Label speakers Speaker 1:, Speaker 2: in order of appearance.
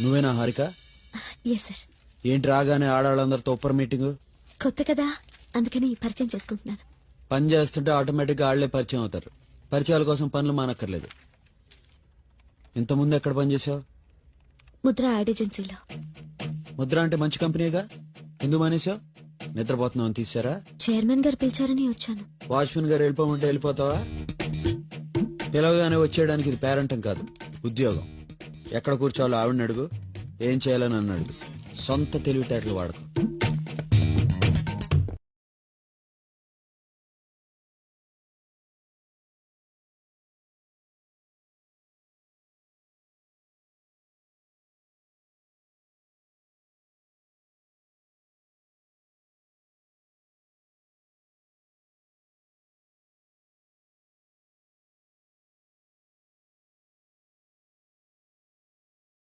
Speaker 1: నువ్వేనా Harika?
Speaker 2: Yes sir.
Speaker 1: ఏంటి రాగానే ఆడవాళ్ళందరితో ఒప్పర్ మీటింగ్?
Speaker 2: కొత్త కదా, అందుకని పరిచయం చేసుకుంటున్నాను.
Speaker 1: పని చేస్తుంటే ఆటోమేటిక్ గా ఆళ్లే పరిచయం అవుతారు. పరిచయాల కోసం పనులు మానక్కర్లేదు. ఇంతకుముందు ఎక్కడ పనిచేసావు?
Speaker 2: ముద్ర యాడ్ ఏజెన్సీలో.
Speaker 1: ముద్ర అంటే మంచి కంపెనీగా, ఎందుకు మానేసావు? నిద్రపోతున్నావు అని తీసారా?
Speaker 2: చైర్మన్ గారు పిలిచారని వచ్చాను.
Speaker 1: వాచ్మెన్ గారు వెళ్ళిపోమంటే వెళ్ళిపోతావా? పిలవగానే వచ్చేయడానికి ఇది పేరెంటం కాదు, ఉద్యోగం. ఎక్కడ కూర్చోవాలో ఆవిడని అడుగు, ఏం చేయాలని నన్ను అడుగు. సొంత తెలివితేటలు వాడకు.